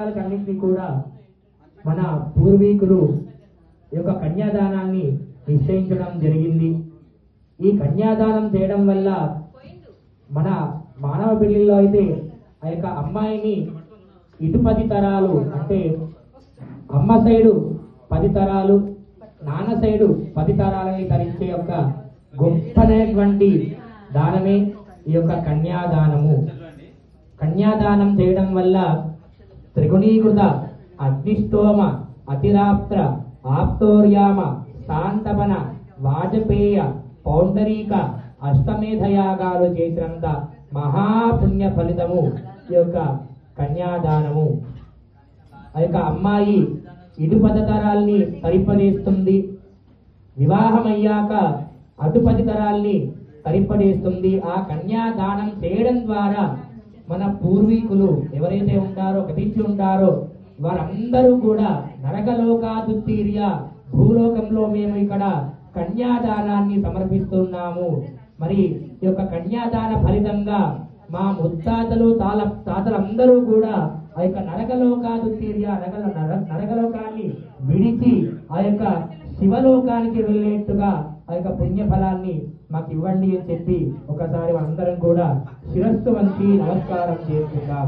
అన్నింటినీ కూడా మన పూర్వీకులు ఈ యొక్క కన్యాదానాన్ని నిశ్చయించడం జరిగింది. ఈ కన్యాదానం చేయడం వల్ల మన మానవ పెళ్లిలో అయితే ఆ యొక్క అమ్మాయిని ఇటు 10 తరాలు అంటే అమ్మ సైడు 10 తరాలు, నాన్న సైడు 10 తరాలని తరించే యొక్క గొప్పనైనటువంటి దానమే ఈ యొక్క కన్యాదానము. కన్యాదానం చేయడం వల్ల త్రిగుణీకృత అగ్నిష్టోమ అతిరాప్త్ర ఆప్తోర్యామ శాంతపన వాజపేయ పౌండరీక అష్టమేధయాగాలు చేసినంత మహాపుణ్య ఫలితము ఈ యొక్క కన్యాదానము. ఆ యొక్క అమ్మాయి ఇటు 10 తరాల్ని తరింపజేస్తుంది, వివాహమయ్యాక అటు 10 తరాల్ని తరింపజేస్తుంది. ఆ కన్యాదానం చేయడం ద్వారా మన పూర్వీకులు ఎవరైతే ఉంటారో గతించి ఉంటారో వారందరూ కూడా నరకలోకాదుత్తీర్య భూలోకంలో మేము ఇక్కడ కన్యాదానాన్ని సమర్పిస్తున్నాము. మరి ఈ యొక్క కన్యాదాన ఫలితంగా మా ముత్తాతలు తాతలందరూ కూడా ఆ యొక్క నరకలోకాదుత్తీర్య నరకలోకాన్ని విడిచి ఆ యొక్క శివలోకానికి వెళ్ళేట్టుగా ఆ యొక్క పుణ్య ఫలాన్ని మాకు ఇవ్వండి అని చెప్పి ఒకసారి మనందరం కూడా శిరస్సు వంచి నమస్కారం చేసుకుందాం.